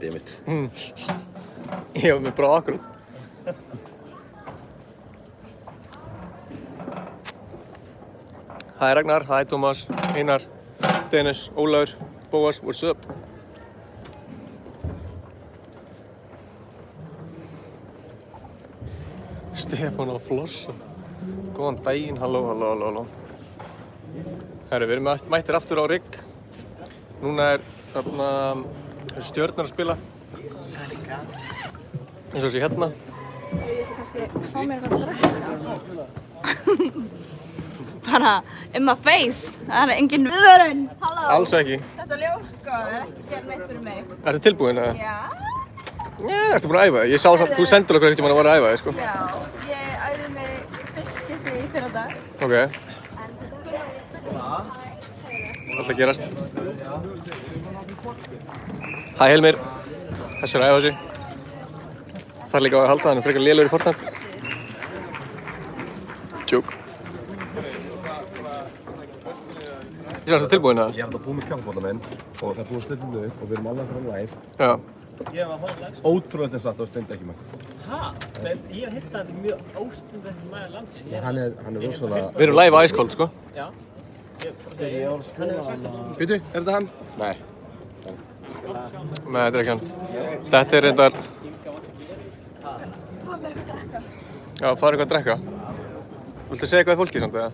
Goddammit. Ég var með bara akkurat. Hæ Ragnar, hæ Tómas, Einar, Dennis, Ólafur, Bóas, what's up? Stefán að flossa. Góðan daginn, halló. Herru, við erum mættir aftur á rigg. Núna þarna Stjörnur að spila. Eins og þessi hérna. Ég ætla kannski að fá mér eitthvað að drekka. Bara in my face. Það engin viðvörun. Halló. Alls ekki. Þetta ljós sko ekki gera neitt fyrir mig. Ertu tilbúin eða? Já. Ertu búin að æfa þig? Ég sá samt, þú sendur okkur ekkert að var að æfa þig, sko. Já, ég æfði mig fyrsta skipti í fyrradag. Ok. Alltaf gerast. Hæ Helmir. Þessi er að æfa sig. Það er líka á að halda, hann er frekar lélegur í Fortnite. Tjók. Þú ertu tilbúin eða? Ég er alltaf búinn með kaffibólla minn og það er búinn að stilla mig upp og við erum alveg frá live. Já. Ótrúlega þess að það stendi ekki með. Hæ? Men ég hef hitt að þetta er mjög óstundar maður landsins. Hann er rosalega... Við erum live Ice Cold, sko. Já. Ég var að spila hann. Býtu, er þetta hann? Nei. Nei, þetta er ekki hann. Þetta er reyndar... Fá mér eitthvað að drekka. Já, fara eitthvað að drekka. Viltu segja hvað er fólkið samt, eða?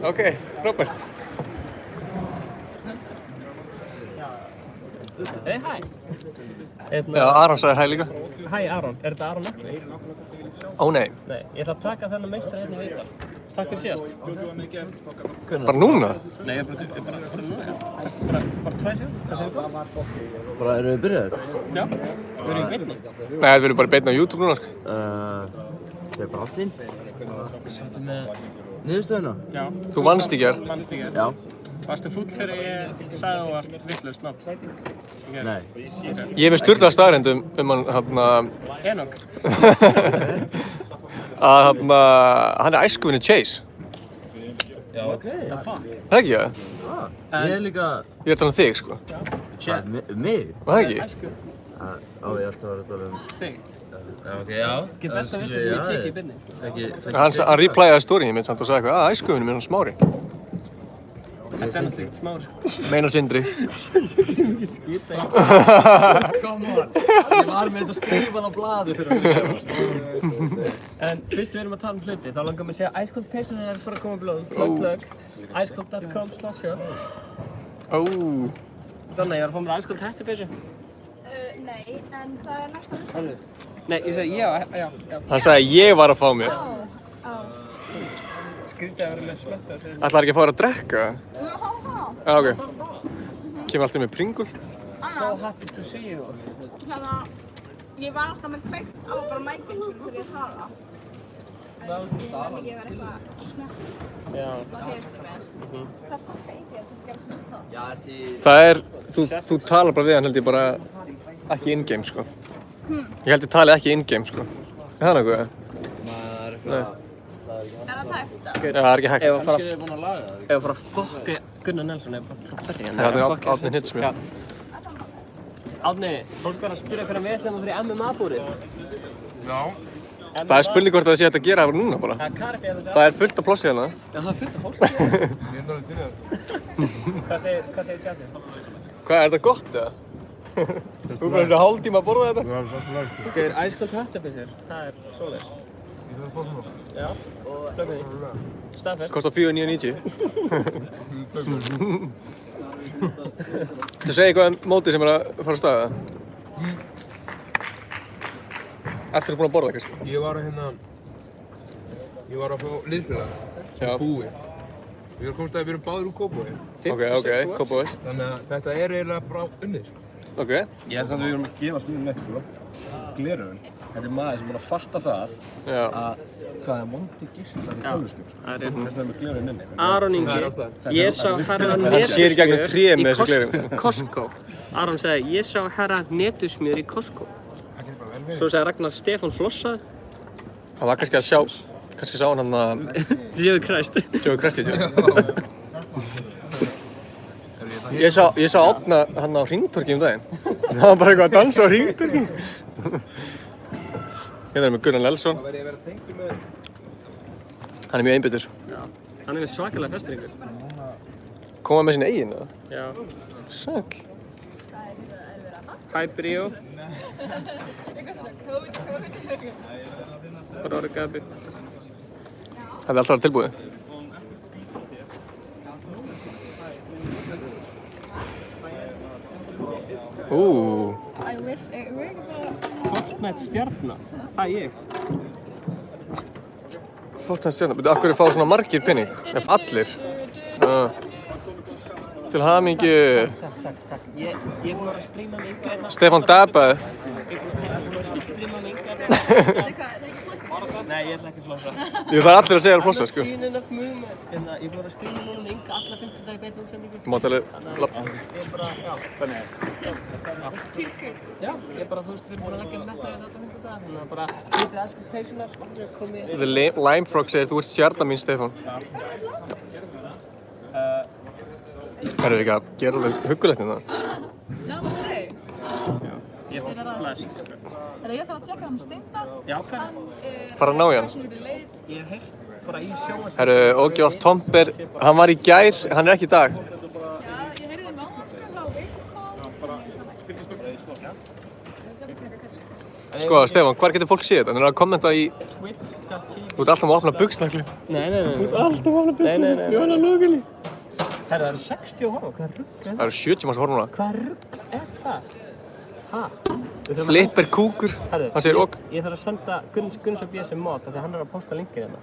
Ok, frábært. Hey, hæ. Já, Aron sagði hæ líka. Hæ Aron, er þetta Aron Ekvi? Ó nei. Nei, ég ætla að taka þennan meistar hérna í viðtal. Takk fyrir síðast. Bara núna? Nei, ég er bara núna. Bara 2 sér. Hvað segir þú? Bara, erum við byrjaðir? Já. Við erum í beinni. Nei, við erum bara beinn á YouTube núna, sko. Það er bara allt inn. Sáttu með niðurstöðuna? Já. Þú vannst í gær. Mannst ekki. Já. Varstu fúll þegar ég sagði þú var vitlaust nafn? Nei. Ég er með sturlaða staðreyndum hann, Enok. að hann er æskuvinni Chase. Já, ok. The fuck? Það ekki það? Ég er líka... Ég er að tala um þig, sko. Mig? Var það ekki? Æsku. Á, ég ætti að vera að tala um... Þig. Já, ok, já. Ekki besta vitlaust sem ég teki í beinni. Hann replayaði storyið mitt samt og sagði eitthvað, æskuvinni mér er Smári. Þetta er náttúrulega smári. Meinar Sindri. Come on! Ég var með þetta skrifan á blaði fyrir að segja. En fyrst við erum að tala um hluti, þá langar mig að segja að Ice Cold peysan er fyrir að koma blóðum. Plug. icecold.com/shop. Ó. Donna, ég var að fá mér Ice Cold hættupeysu. Nei, en það er næsta lista. Nei, ég segi já. Hann sagði ég var að fá mér. Skrítið að vera með slötta að segja. Ætlar ekki að fara að drekka? Já, ok. Kemur alltaf með pringul. So happy to see you. Hérna, ég var alltaf með kveikt á bara mækinn sem fyrir að tala. En ég var eitthvað snögt. Já. Það heyrst þið mér. Hvað takka í því að þú gerst þessu það? Já, ertu í... Það er, þú talar bara við hann held ég bara ekki in-game, sko. Ég held ég tali ekki in-game, sko. Er það nokkuð? Maður er Nei. eitthvað... Er það tæft? Já, það er ekki hægt. Ef að Kannski er þið búin að laga það? Ef að fara að fokka Gunnar Nelson eða bara frá berri hann. Það er Árni Hnitsmjör. Árni, fólk var að spyrja hvernig við ætlum að fyrir MMA-búrið. Já. Það er spurning hvort það sé hægt að gera það núna bara. Það er karate að þetta. Það er fullt af plássi hérna. Já, það er fullt af fólk. Ég er náttúrulega byrjað. Hvað segir tjatið? Hvað, er þetta gott eða? Þú er bara svona hálftíma að borða þetta? Ok, Ice Cold hættupeyssur. Það er svoleiðis. Ég þarf að fá svona. Já, plöggum því. Staðfest. Kostar 4.990. Þú segir eitthvað um mótið sem er að fara að staða það? Eftir þú búinn að borða kannski? Ég var að fá liðsfélag sem búi. Við erum komst að við erum báðir úr Kópavogi. Ok, Kópavogs. Þannig að þetta er eiginlega bara unnið. Ok. Ég held samt að við erum að gefa smíðum neitt, sko. Gleraugun. Þetta er maður sem búinn að fatta það Já. að hvað er vondi gistlar í tölvuskip, sko. Það er rétt. Þess vegna með gleraugun inni. Aron Ingi, ég sá herra sér í gegnum tré með þessu gleraugun. Costco. Aron sagði, ég sá herra netusmjör í Costco. Svo sagði Ragnar Stefán flossaði. Það var kannski að sjá, kannski sá hann að Jésu Krist. Joey Crest video. Ég sá Árna hann á hringtorki daginn. Það var bara eitthvað að dansa á hringtorki. Hérna erum við Gunnar Nelsson. Hann er mjög einbeittur. Já. Hann er svakalega festringur. Kom hann með sín eigin eða? Já. Sæll. Hæ Bríó. Róri Gabi. Þetta er alltaf tilbúið. I wish, Fortnite stjarna. Hæ ég. Fortnite stjarna. Af hverju fá svona margir pening? Ef allir. Til hamingju. Takk. Ég er búinn að vera að stríma með yngar hérna. Stefán dabaði. Ég er búinn að stríma með yngar hérna. Nei, ég ætla ekki að flossa. Ég þarf allir að segja að flossa, sko. Seen enough movement. Ég er búinn að stríma núna með yngar alla 50 dagi beinni útsendingu. Þú mátt alveg Ég er bara, já, þannig. feels good. Já, ég er bara, þú veist, við erum búin að leggja metta í þetta 50 daga. Þannig að bara, hitið aðskil peysunar, sko, komið. The Limefrog segir þú ert stjarna mín, Stefán. Herru, ekki að gera alveg huggulegt hérna. Namaste. Ég er bara blessed, sko. Ég þarf að tjekka hann Steinda. Já, hvað? Fara að ná í hann. Ég hef heyrt bara í sjónvarpinu. Herru, Ógjörf Tomber, hann var í gær, hann er ekki í dag. Já, ég heyrði þér með átt á Wake Sko, Stefán, hvar getur fólk séð þetta? Hann er að kommenta í... Twitch.tv. Þú ert alltaf að opna buxnakli. Nei. Þú ert alltaf að opna buxnakli. Nei. Ég var að lókinni. Herra, það eru 60 horfa, hvað rugg er það? Það eru 70 manns að horfa núna. Hvað rugg er það? Hæ? Flipper kúkur, hann segir ok. Ég þarf að senda Gunns og BSM mod þegar hann er að posta linkið hérna.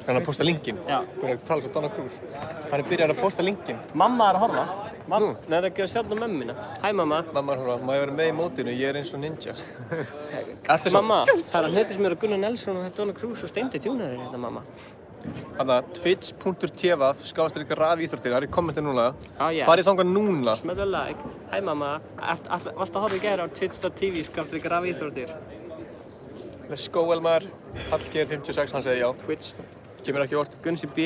Hann er að posta linkin. Já. Þú er að tala svo Donna Cruz. Hann er byrjað að posta linkin. Mamma er að horfa. Nú? Nei, það er ekki að sjá þetta mömmu mína. Hæ mamma. Mamma er að horfa, má ég vera með í mótinu, ég er eins og ninja. Ertu svo? Mamma, það er að hlutist mér að Gunnar Nelsson og Donna Cruz og Steindi Djúnari hérna mamma. Þannig að twitch.tv/rafíþróttir, það er í kommentin núna. Yes. Farið þangað núna. Smelta like. Hæ mamma. Varst að horfa í gær á twitch.tv/rafíþróttir? Let's go Elmar. Hallgeir 56, hann segir já. Twitch. Kemur ekki óvart. Gunnsi B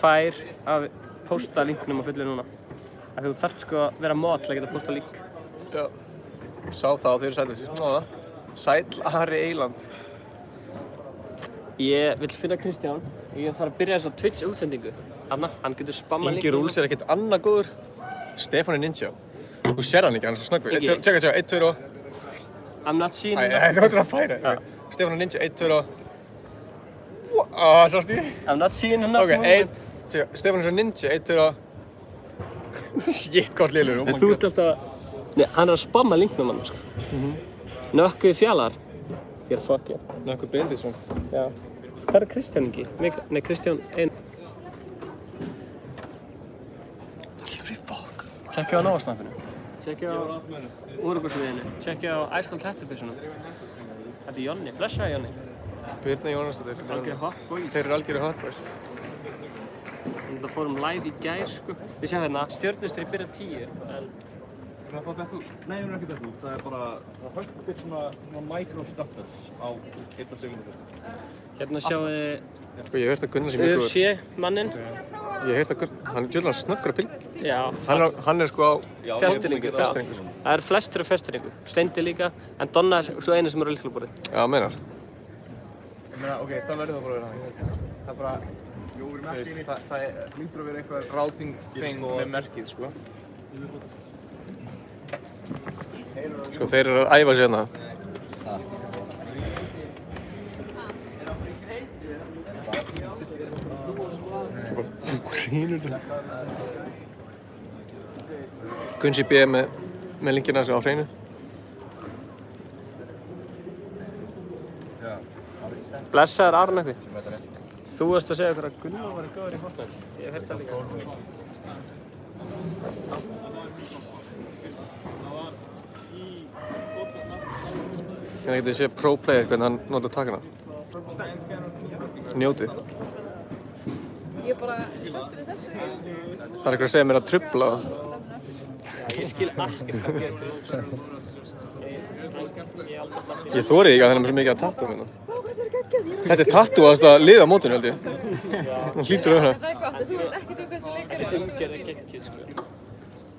fær að posta linknum á fullu núna. Af því þú þarft sko að vera mod til að geta posta link. Já. Sá þá þeir sætla sér. Sæll Ari Eyland. Ég vill finna Kristján. Ég þarf að byrja þess að Twitch útsendingu. Anna, hann getur spamma Ingi Rúls er ekkert annað góður. Stefán er ninja. Þú sér hann ekki, hann er svo snöggur. Ingi. Tjekka, 1, 2 og... I'm not seen Æ, enough. þú ættir að færa. Stefán er ninja, 1, 2 og... Sástu því? I'm not seen enough Ok, movement. Stefán er svo ninja, 1, 2 og... Shit, hvað lélur, oh my En þú god. ert alltaf að... Nei, hann er að spamma linknum hann, sko. Nökkvi fjallar. Ég er fuck, já. Nökkvi Benediktsson. Já. Hvað er Kristján Ingi? Nei, Kristján ein. Fuck. Tjekkja á Nóa-snappinu. Tjekkja á Úrugusviðinu. Tjekkja á Æskóld Hættubyssunum. Þetta er Jonni. Blessaði Jonni. Birna Jónasdóttir. Algjör hot boys. Þeir eru algjöru hot boys. Þetta fórum live í gær, sko. Við sjáum hérna, stjörnustri byrja 10, en... Er það þá dett út? Nei, það er ekki dett út. Það er bara, það höggur svona micro-stuffers á 1 sekúndu. Hérna sjáum við Sko, ég hef heyrt að Gunnar sé mjög góður. UFC mannin. Ég hef heyrt að Gunnar, hann er djöðlega snöggur að pylg. Já. Hann er sko á... Fjastýringu, já. Það er flestur af fjastýringu. Steindi líka, en Donna er svo einu sem er á líkluborði. Já, meinar. Ok, það verður það bara að vera það. Það er bara, þú veist, það lítur að vera eitthvað routing thing með merkið, sko. Sko, þeir eru að æfa sig hérna. Sko, hrýnur þetta. Gunsi B með linkina á hreinu. Blessaður Aron Ekvi. Þú varst að segja okkur að Gunnar var góður í Fortnite. Ég hef heyrt það líka. Þannig að ég sé pro player hvernig hann notar takkana. Njótið. Ég er bara spennt fyrir þessu. Það er eitthvað að segja mér að trufla það. Ég skil ekkert hvað gerist í þessu. Ég þori ekki að það er með svo mikið að tattoo hérna. Þetta er tattooast að liða á mótinu, held ég. Hann hlýtur að vera. Það er gott, þú veist ekkert um hversu leikar Þessi umgerð er geggjuð, sko.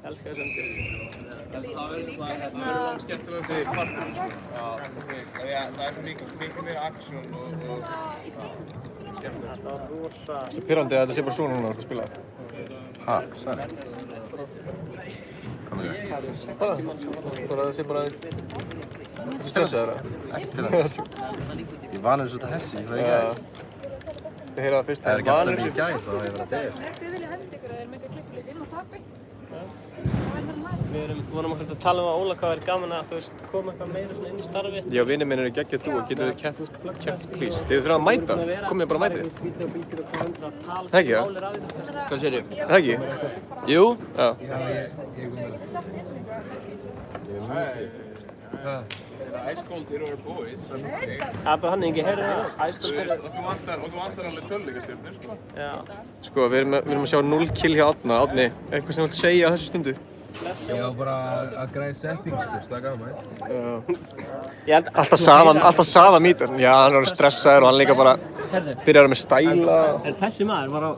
Elskar þessu öndir. Það verður skemmtilegast í partur, sko. Já, það er svo mikið meira aksjón og skemmtilegt. Það var rosa... Það er pirrandi að þetta sé bara svona núna að spila. Ha, særi. Bara það sé bara... Þú stressaður það? Ekki til það. Ég vanur þessu þetta hessi, ég veit ekki. Þið heyra það fyrst Það er ekki alltaf mikið gæð, þá hef ég verið að deyja. Þið vilja henda ykkur að þeir mega klippuleit inn á það beint. Við vorum okkur að tala um að Óla hvað er gaman að, þú veist, koma eitthvað meira svona inn í starfið. Já, vinir minn eru geggjað þú og getur þið keppt, please. Þið þurfum að mæta, komið bara að mæta þið. Ekki, já? Hvað segir þið? Ekki? Jú? Já. Ice Cold Hero Boys, það er okay. Það er bara hann ekki, heyrðu það? Ice Cold Hero. Okkur vantar alveg töluleikastjörnur, sko. Já. Sko, við erum að sjá 0 kill hjá Árna. Árni, eitthvað sem þú vilt segja á þessu stundu? Ég var bara að græða setting, sko, slaka á mig. Alltaf sama mítur. Já, hann er stressaður og hann líka bara byrjar með stæla. En þessi maður var á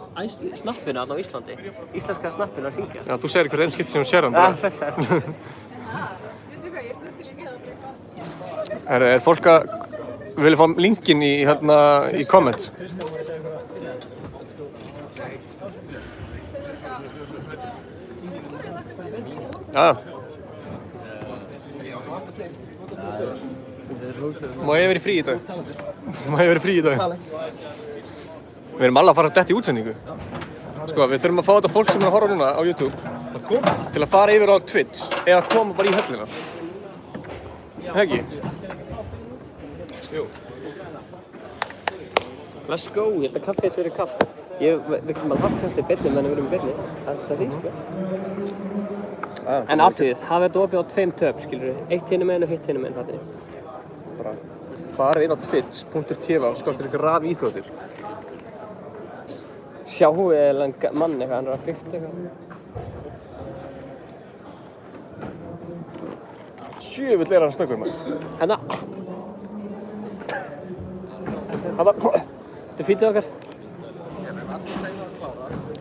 snappinu á Íslandi. Íslenska snappinu að syngja. Já, þú segir hvert einn skipt sem þú sér hann bara. Er fólk að vilja fá linkinn í komment? Já. Má ég verið frí í dag? Við erum alveg að fara að detta í útsendingu. Sko, við þurfum að fá þetta fólk sem er að horfa núna á YouTube til að fara yfir á Twitch eða koma bara í höllina. Ekki? Jú. Let's go, ég held að kaffið þessu verið kaffi. Við getum alveg haft þetta í beinni meðan við erum í beinni. Það er því, sko. En aðtöðið, hafið þetta opið á 2 töp, skilur við. Eitt hinum meginn og hitt hinum meginn, fattir. Bara farið inn á twitch.tv og skostir ykkur raf íþróttir. Sjáu eða mann eitthvað, hann er að fykta eitthvað. Sjöfull er hann snöggur, maður. Þetta er fítið okkar.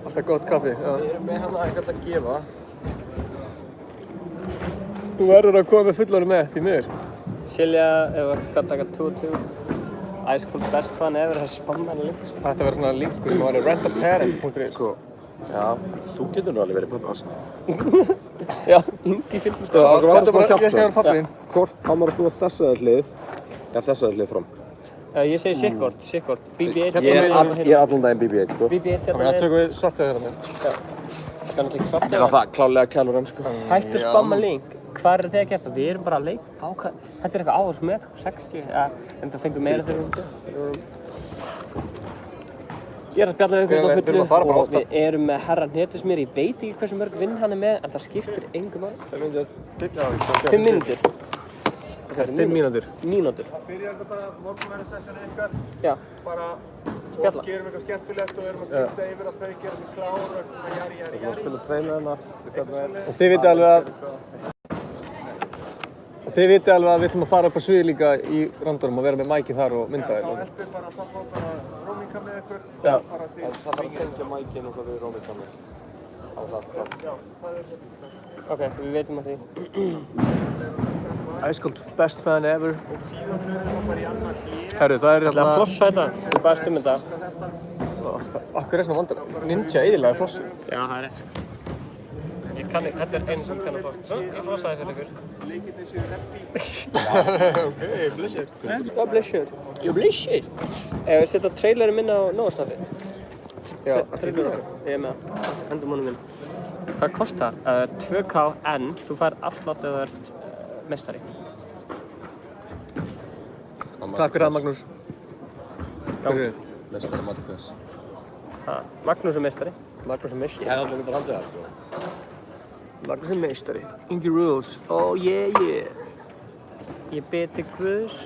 Alltaf gott kaffi. Við erum með hana eitthvað að gefa. Þú verður að koma með fullorðið með því miður. Silja, ef þú ætti að taka 2-2. Ice Cold Best Fan ever, það er spammaðan link. Þetta verður svona linkur sem var rentaparent.is. Já, þú getur nú alveg verið pappa, sko. Já, Ingi fylgum sko. Já, hvað er bara, ég skal hérna pappi þín. Hvort á maður að snúa þessa hlið, eða þessa hlið fram? Ég segi sikkvort. BB-8. Ég er allan daginn BB-8, sko. BB-8 hérna. Ok, það tökum við svartið hérna með. Já. Það er náttúrulega ekki svartið. Það er alltaf klálega kælurann, sko. Hættu að spamma link. Hvað er þið að keppa? Við erum bara að leika. Þetta er eitthvað áhurs með 60. En það fengur meira þegar við Ég er að spjalla við ykkur á fullu og við erum með herra Hnetusmjör. Ég veit ekki hversu mörg vinn hann er með, en það skiptir engu máli. 5 mínútur. 5 mínútur. Mínútur. Byrjar þetta bara morgunverðarsessjónu ykkar? Já. Bara spjalla. Og gerum eitthvað skemmtilegt og erum að skipta yfir að þau gera svo klár og jari. Við spilum treyna hérna. Og þið vitið alveg að við ætlum að fara upp á svið líka í Randonum og vera með mækið þar og mynda þér. Já, heldur bara að fá bara róminga með ykkur. Já. Það þarf að tengja mækinn og það við róminga með. Já, það er Ok, við veitum að því. Ice Cold Best Fan ever. Herru, það er Það er flossa þetta. Þú baðst þetta. Akkur er svona vandar. Ninja eðilega flossu. Já, það er rétt. Ég kann ekki, þetta er einu sem ég kann að fá. Ég flossaði fyrir ykkur. Ok, blessur. Já, blessur. Já, blessur. Ef við setja trailerinn minn á Nóasnafi. Já, það er búin. Ég er með það. Hendum honum minn. Hvað kostar? 2K en þú fær afslátt ef þú ert meistari. Takk fyrir það, Magnús. Hvað séu? Meistari Matikvæs. Magnús er meistari. Magnús er meistari. Ég hef alveg myndið að haldið það, sko. Magnús er meistari. Ingi Rules. Oh yeah, yeah. Ég beti Guðs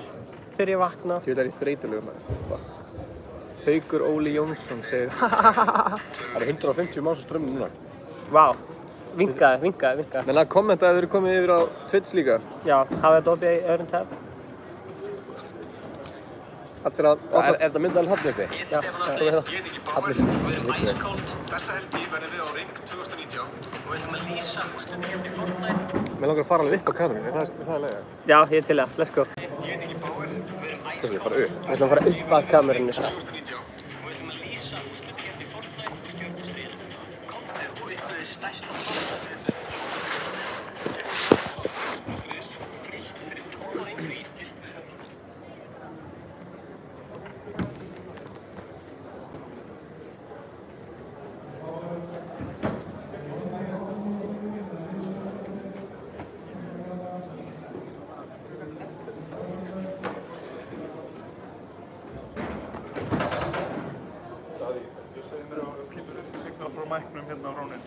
þegar ég vakna. Þú veit að ég er þreytulegur maður. Fuck. Haukur Óli Jónsson segir Það eru 150 manns á strömmum núna. Vá. Vinkaði. Menn að kommenta að þið eru komið yfir á Twitch líka. Já, hafið þetta opið í öðrum tab. Allir að... Er þetta myndaðal hann uppi? Já, komið hérna. Allir. Við erum æskóld. Þessa helgi verðum við á Ring 2019 og við ætlum að lýsa úrslitakefni Fortnite. Mér langar að fara alveg upp á kamerunni, er það lega? Já, ég er til það. Let's go. Ég heiti ekki Báir, við erum æskóld. Við ætlum að fara upp að kamerunni, sko. 2019 og við ætlum að lýsa úrslitakefni Fortnite og stjórnustríðinu. Komdu og upplöðu stærsta mæknum hérna á Rónin.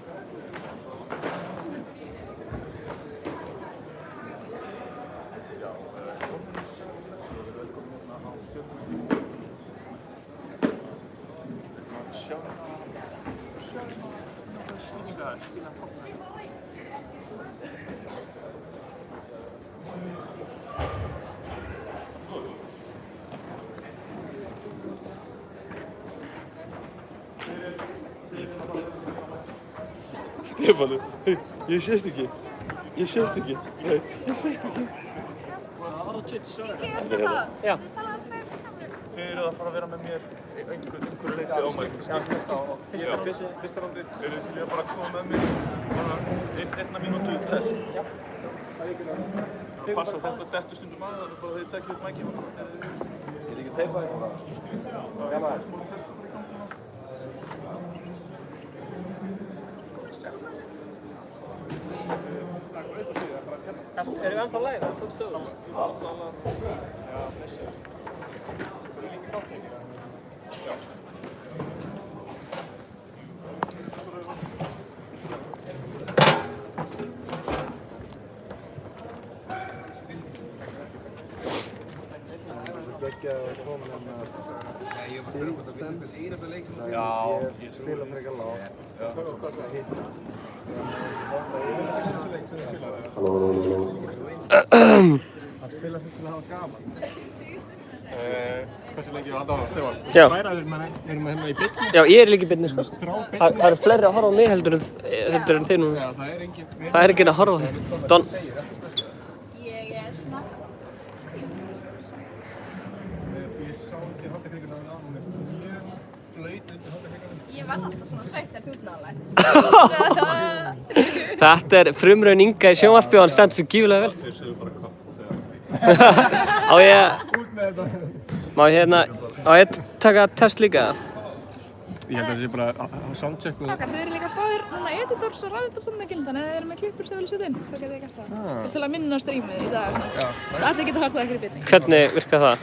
Stefán, ég sést ekki. Ég sést ekki. Nei, ég sést ekki. Ekki, veistu það? Já. Þú talaði sveif í kameru. Þið eruð að fara að vera með mér einhverju leiti á mæknum. Fyrsta rándi. Eruð þið til að bara koma með mér bara 1 mínútu test? Já. Það passa þetta dettur stundum að það bara þið tekið upp mækinn. Ég ekki teipa eitthvað. Já, maður. Erum við ennþá live? Það tók stöðum. Já, þessi. Það er líka samtíð. Já. Ég spila frekar lágt. Hvað það hitta? Að spila fyrir að hafa gaman. Hversu lengi var það á, Stefán? Já. Erum við hérna í byrni? Já, ég er líka í byrni, sko. Það eru fleiri að horfa á mig heldur en þið núna. Já, það er engin... Það er enginn að horfa á þig. Don. Ég er svona... Ég sá ekki handakrikkuna á það, hún er mjög blöyt undir handakrikkuna. Ég verð alltaf svona sveitt þegar þú nálægt. Þetta er frumraun Inga í sjónvarpi og hann stendur svo gífulega vel. Þeir sögðu bara katt. Á ég taka test líka? Ég held að það sé bara soundcheck og... Strákar, þið eru líka báðir núna editors og rafvindastofnaginn, þannig að þið eru með klippur sem vilja setja inn. Þá getið þið gert það. Og til að minna streamið í dag. Svo allir geta hort það ekkert í byrni. Hvernig virkar það?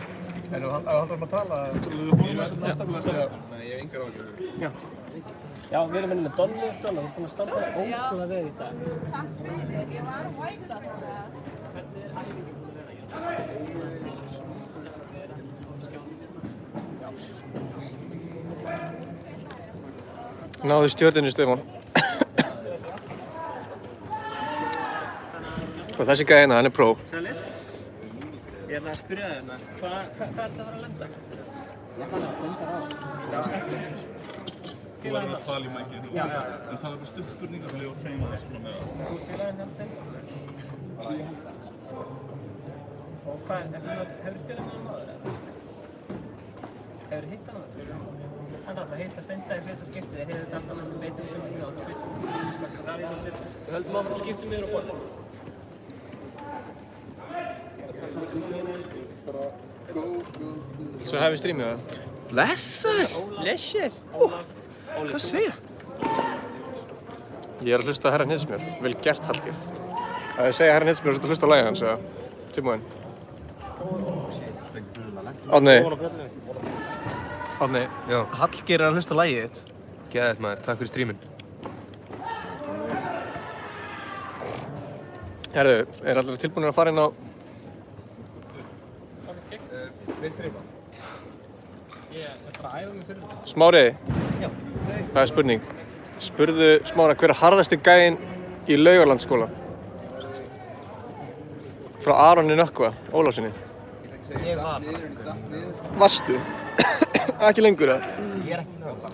Erum við haldur að tala? Þú búið með þessu náttúrulega segja? Nei, ég hef engar ágjörður. Já, við erum með Donna. Donna, þú er búin að standa ótrúlega vel í dag. Takk fyrir, ég var að væta þetta. Náðu stjörninu, Stefán. Og þessi gæði hérna, hann er pró. Sælir? Ég ætla að spyrja þig hérna. Hvað er þetta að fara að lenda? Ég fann að stenda á. Þú verður að tala í mækinn. Já. En tala bara stutt spurningar sem ég var þeim að þessu með það. Þú félaginn hann stenda? Ég held það. Og hvað, hefur spilað með hann áður eða? Hefur hitt hann áður? Hann er að hitta Steinda í fyrsta skiptið, þið hefur þetta allt saman veitum sem við á Twitch, rafíðmyndir. Við höldum áfram og skiptum yfir á borðinu. Svo hefði streamið það. Blessar! Blessir! Hvað segja? Ég er að hlusta á Herra Hnidsmjör. Vel gert, Hallgeir. Að ég segja Herra Hnidsmjör og svo hlusta á lagið hans, eða? Tilbúinn. Árni. Árni. Já. Hallgeir er að hlusta á lagið þitt. Geðið maður, takk fyrir stríminn. Herðu, er allir tilbúinir að fara inn á... Smári, það er spurning. Spurðu Smára hver er harðasti gæinn í Laugalandsskóla? Frá Aroni Nökkva, Ólafsinni. Ég var. Varstu? Ekki lengur eða? Ég er ekki með það.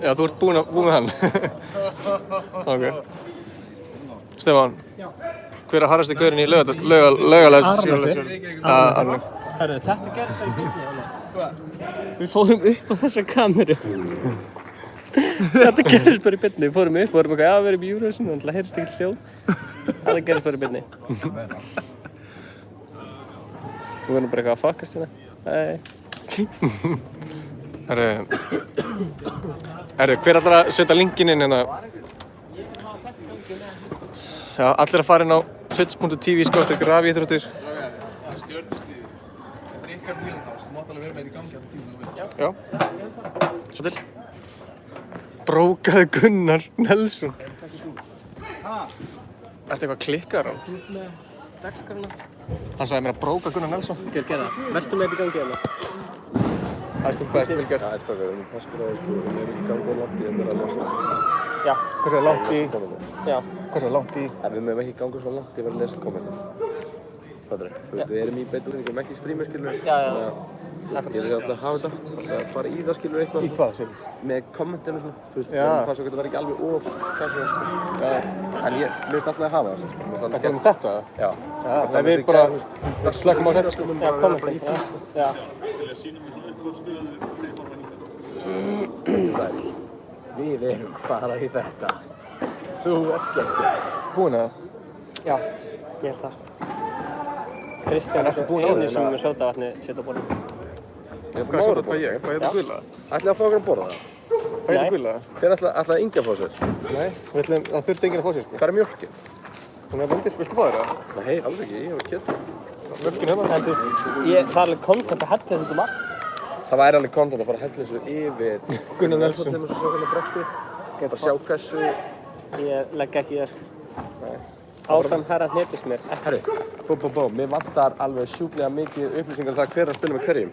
Já, þú ert búinn með hann. Ok. Stefán, hver er harrasti gaurinn í Laugalags? Arni. Herru, þetta gerðist bara í beinni, Óli. Hvað? Við fórum upp á þessa kameru. Þetta gerðist bara í beinni. Við fórum upp og vorum eitthvað, já, við erum í Eurovision, þannig að það heyrist ekkert hljóð. Þetta gerðist bara í beinni. Við vorum bara eitthvað að fuckast hérna. Nei. Herru, hver ætlar að setja linkinn inn hérna? Já, allir að fara inn á twitch.tv/rafíþróttir. Stjörnustíði. Þetta er ykkar wheelhouse, þú mátt alveg vera með þetta í gangi alltaf tíma þú vilt. Já. Svo til. Brókaði Gunnar Nelson. Ertu eitthvað klikkar á? Hann sagði mér að bróka Gunnar Nelson. Gerð það. Vertu með þetta í gangi hérna. Það er sko hvað vel gert. Já, einstaklega, við erum paskur á því, sko, við erum ekki í gangi og langt í að vera að lesa. Já. Hvað svo langt í? Já. Hvað svo langt í? En við erum ekki í gangi svo langt í að vera að lesa kommentar. Fattar þið? Þú veist, við erum í beinni, við erum ekki í strími, skilur. Já. Ég er alltaf að hafa þetta, alltaf að fara í það, skilur, eitthvað. Í hvað, sér? Með kommentinu svona, þú veist, Já. hvað svo getur verið ekki alveg of, casual, sko. En mér finnst alltaf að hafa það, sko. Þetta er með þetta? Já. Nei, við bara slökkum á þetta, sko. Já, kommentin. Já. Við erum bara í þetta. Þú ert ekki. Búinn eða? Já, ég held það sko. Kristján Ertu búinn á því, sem með sódavatni setja á borðinu. Hvað svo þetta fæ ég? Fæ ég þetta gulla? Ætlaði að fá okkur að borða það? Fæ ég þetta gulla? Hver ætlaði Ingi að fá sér? Nei, það þurfti enginn að fá sér, sko. Hvað er mjólkin? Hún er vendir, viltu fá þér það? Nei, alls ekki, ég var kjöld. Mjölkin hérna? En þú veist, það er alveg kontent að hella þetta um allt. Það væri alveg kontent að fara að hella þessu yfir Gunnar Nelson. Svo hvernig bregstu. Bara sjá hversu... Ég legg ekki í það sko. Áfram herra hnetist mér. Herri, mér vantar alveg sjúklega mikið upplýsingar um það hver að spila með hverjum.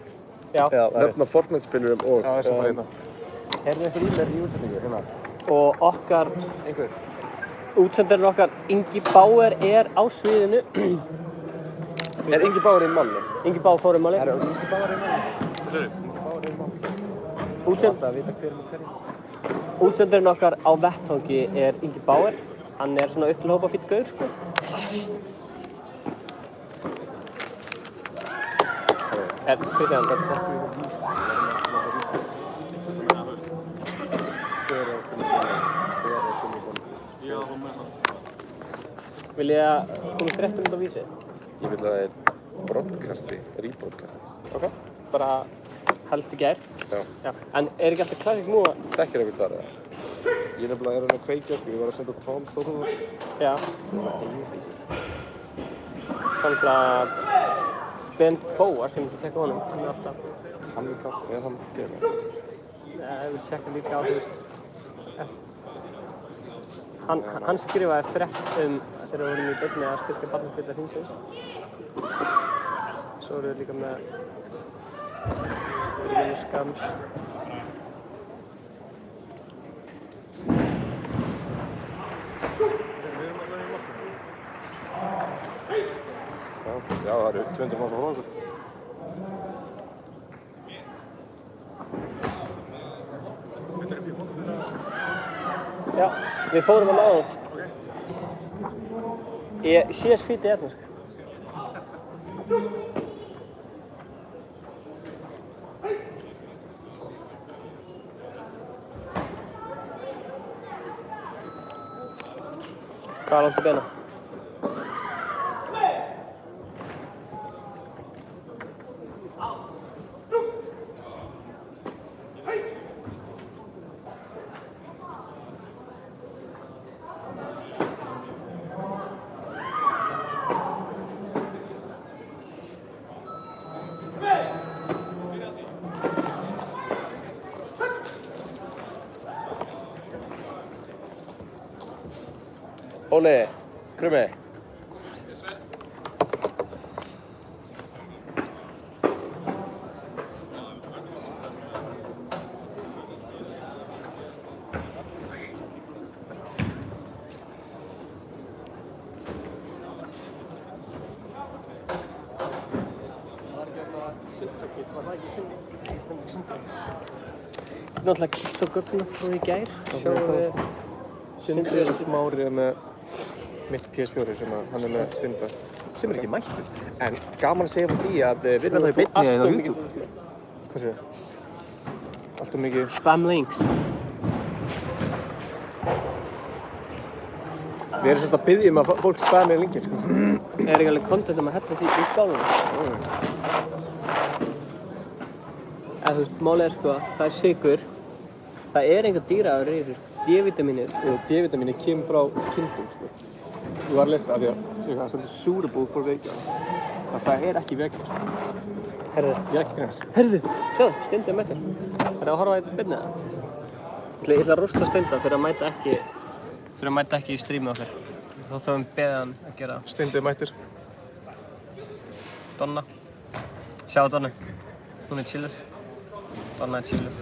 Já. Nefna Fortnite-spilurum og... Já, þessu fara hérna. Heyrðu einhver í mér í útsetningu, hérna? Og okkar, Einhver? útsendarinn okkar, Ingi Bauer er á sviðinu. Er Ingi Bauer í málni? Ingi Bauer fór í máli. Herri, Ingi Bauer í málni? Hvað segir þú? Ingi Bauer í málni. Útsend að vita hver með hverjum. Útsendarinn okkar á vettfangi er Ingi Bauer. Hann er svona upp til hópa fýtt gaur sko. Kristján, vil ég að koma strettum út á vísi? Ég vil að það er broadcasti, rebroadcasti. Ok. Bara helst í gær. Já. Já. En er ekki alltaf klassík nú að... Þekkir eitthvað þar eða? Ég er nefnilega að kveikja, sko, ég var að senda Tom stóðum. Já. Samt að Ben Bóas, sem ekki tekka honum, hann er alltaf... Hann er kall, eða hann gerir mig. Nei, ég vil tjekka líka á, þú veist... Hann skrifaði frétt þegar við vorum í beinni að styrkja barnafjölda hringsins. Svo vorum við líka með Skams. Já, það eru 200 mann frá okkur. Já, við fórum að náða. Ég sé svítið hérna, sko. Hvað er langt að beina? Óli, Krummi. náttúrulega kíkt á gögna frá því í gær. Sjáum við Sindri og Smári er með mitt PS4 sem að hann er með Stunda. Sem er ekki mættur. En gaman að segja frá því að við erum það í beinni á YouTube. Hvað séu? Alltaf mikið... Spam links. Við erum svolítið að biðja að fólk spamir linkin, sko. Er ekki alveg content að hella því í skálunum? Eða þú veist, málið sko, það er sykur. Það er einhver dýraafurðir í þessu, sko. D-vitamínið. D-vitamínið kemur frá kindum, sko. Ég var að lesa það af því að það stendur suitable for vegans. Það er ekki vegan, sko. Herðu. Ég er ekki grænast, sko. Herðu, sjáðu, Steindi er með þér. Það er að horfa í beinni það. Ég ætla að rústa Steinda fyrir að mæta ekki í strímið okkar. Þótt að við beðið hann að gera það. Steindi er mættur. Donna. Sjá Donna. Hún er chilluð. Donna er chilluð.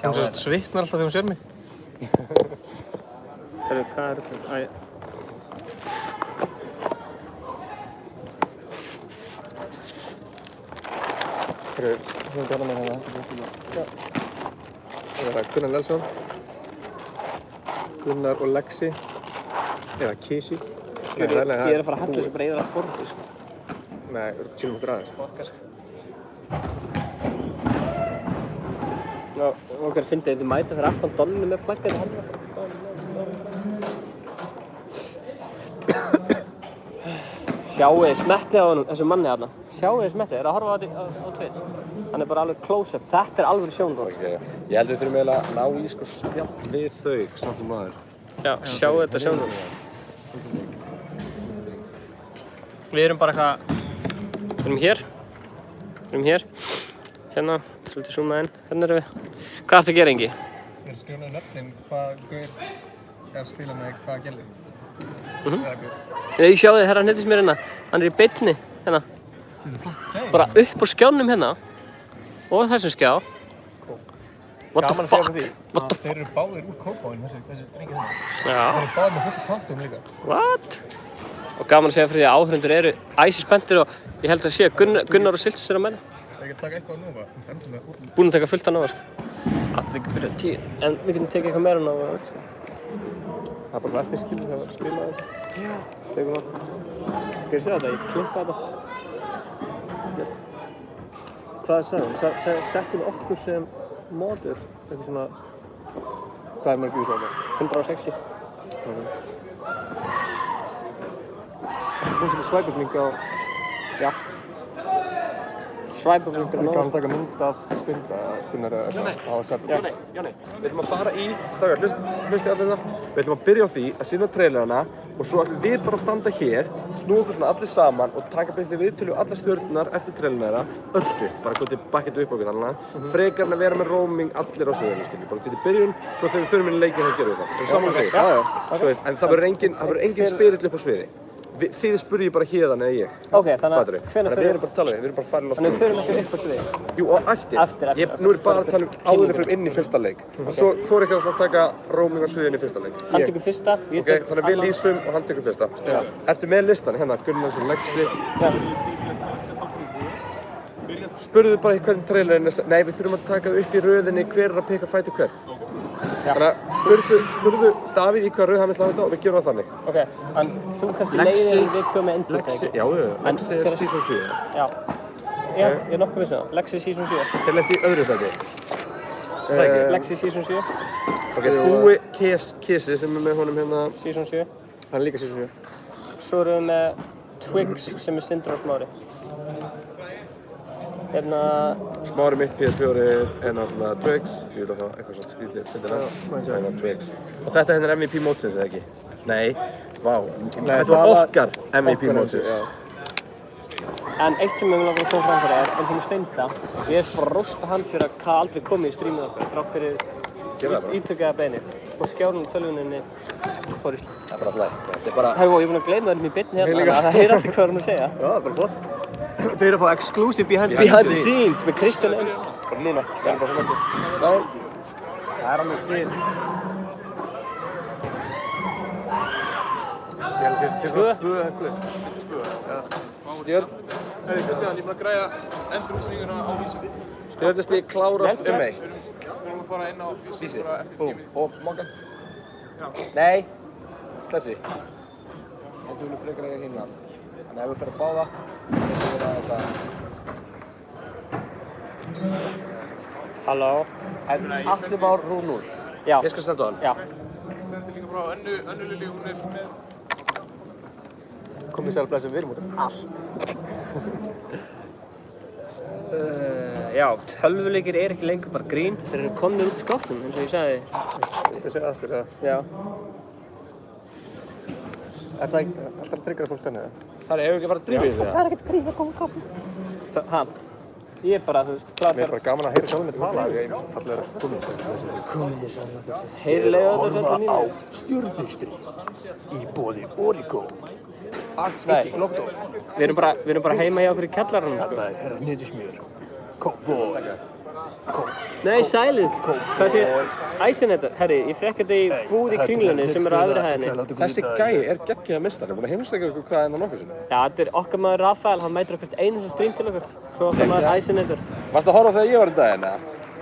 Hún svitnar alltaf þegar hún sér mig. Herru, hvað er þetta? Herru, hún er Donna með hérna. Það er Gunnar Lelsson. Gunnar og Lexi. Eða Kisi. Ég er að fara að hella þessu bara yfir að borða, sko. Nei, við tjúlum okkur aðeins. Já, okkar fyndið þetta mæta fyrir aftan Donni með plaggað hann. Sjáuði smettið á honum, þessu manni þarna. Sjáuði smettið, er að horfa á Twitch. Hann er bara alveg close-up, þetta er alveg sjónvort. Okay. Ég held við þurfum eiginlega að ná í sko spjall við þau, samt sem maður. Já, sjáu þetta sjónvort. Við erum bara eitthvað, við erum hér, hérna, svolítið zoomað inn, hérna erum við. Hvað ertu að gera, Ingi? Ég er að skrifa nöfnin hvað gaur er að spila með hvaða gæli. Ég sjáu þið, herra, hann heitist mér hérna, hann er í beinni, hérna. Bara upp á skjánum hérna og þessum skjá. What the fuck? What the fuck? Þeir eru báðir úr Kópavogi, þessi drengir hérna. Já. Þeir eru báðir með fullt af tattum líka. What? Og gaman að segja fyrir því að áhorfendur eru æsispenntir og ég held að sé að Gunnar og Siltus eru að mæta. Ég ekki að taka eitthvað á Nova, Búin að taka fullt á Nova, sko. Allir ekki byrjað 10, en við getum tekið eitthvað meira á Nova, sko. Það er bara svona eftirskilur þegar það spilaði. Já. Tökum það. Hvað sé þetta? Ég klippa þetta. Hvað sagði hún? Sett hún okkur sem móður? Eitthvað svona... Hvað er mörg views á þetta? 160. Hún setur svæpupling á... Já. Svæpupling Það er gaman að taka mynd af Stunda, Gunnar eða eitthvað á svæpupling. Jóni, við ætlum að fara í, strákar, hlusti allir það. Við ætlum að byrja á því að sýna trailerana og svo ætlum við bara að standa hér, snúa okkur svona allir saman og taka beinst í viðtölu allar stjörnunar eftir trailerana þeirra, örstutt, bara gott bakkið upp okkur þannig. Frekar en að vera með roaming allir á sviðinu, skiljið, bara til í byrjun, svo þegar við förum inn í leikinn þá gerum við það. Það er saman með því. En það verður engin spyrill upp á sviði. Þið spurði ég bara hérðan eða ég. Ok, þannig að hvenær við erum bara að tala við, við erum bara að fara í loft. Þannig við förum ekki upp á sviði? Jú, og eftir. Nú er bara að tala um áður fyrir inn í fyrsta leik. Og svo hvor ykkar að taka roaming á sviðinu í fyrsta leik. Hann tekur fyrsta, ég tek þannig að við lýsum og hann tekur fyrsta. Ertu með listan hérna, Gunnar og Lexi? Já. Spurðu bara hvernig trailerinn er, nei við þurfum að taka upp í röðinni hver er að peka fæti hvern. Þannig að spurðu Davíð í hvað röð hann vil hafa þetta og við gerum það þannig. Ok, en þú kannski leiðir við komum með input, Lexi, já, Lexi er season 7. Já, ég er nokkuð viss um það. Lexi season 7. Þeir lendi í öðru sæti. Lexi season 7. Ok, Búi Kesi sem er með honum hérna. Season 7. Hann er líka season 7. Svo erum við með Twix sem er Sindri og Smári. Hérna... Smári mitt PS4 er náttúrulega Twix. Ég vil að það eitthvað svona skrítið Sindri. Það er Twix. Og þetta hérna er MVP mótsins eða ekki? Nei, vá. Þetta var okkar MVP mótsins. En eitt sem ég vil að koma fram fyrir er, eins og með Steinda, ég er bara að rósta hann fyrir að hvað aldrei komið í strímið okkar, þrátt fyrir ítrykkaða beinir. Og skjárnum tölvuninni fór í slík. Það er bara flæg. Þetta er bara... Hægó, ég er búinn að gleyma þessum í beinni hérna, það heyr alltaf hvað hann að segja. Já, það er bara flott. Þeir eru að fá exclusive behind the scenes með Kristján Eins. Bara núna, það er bara svona eftir. Það er alveg til. Ég held að það sé 2 hefðflöðs. 2, já. Stjörn. Hei, Kristján, ég er búinn að græja endurútsendinguna á Vísi. Stjörnustig klárast um 1. Við erum að fara inn á Sísi, bara eftir búm, tími. og Morgan. Nei, Slessi. En þú viljum frekar eiga hinn að. Þannig ef við fyrir að báða, þetta verða þess Halló? En Atli Már Rúnur. Já. Ég skal senda á hann. Já. Sendi líka frá Önnu Lilju, hún er með... Komið sér að blæsa, við erum út allt. Já, tölvuleikir er ekki lengur bara grín. Þeir eru komnir út í skápnum, eins og ég sagði. Viltu segja aftur það? Já. Er það ekki alltaf að tryggja fólk þannig eða? Það er ef við ekki að fara að drífa í því. Það er ekkert grín að koma í kápum. Ha? Ég er bara, þú veist, Mér er bara gaman að heyra sjálfum mig tala því að ég er svo fallegur að koma í þessu. Heyrilega þetta þetta mínu. Stjörnustríð í boði Origo. Ax 1 Glockdó. Við erum bara heima hjá okkur í kjallaranum, sko. Þarna er herra niðursmjör. Cowboy. Nei, sælið. Hvað sé? Æsinetar. Herri, ég fekk þetta í búð í Kringlunni sem er á aðri hæðinni. Þessi gæi er geggjaða meistari. Ég er búinn að heimsækja ykkur hvað enn á nokkuð sinni. Já, þetta er okkar maður Rafael, hann mætir okkur einu sem stream til okkur. Svo okkar maður Æsinetar. Varstu að horfa þegar ég var í daginn, eða?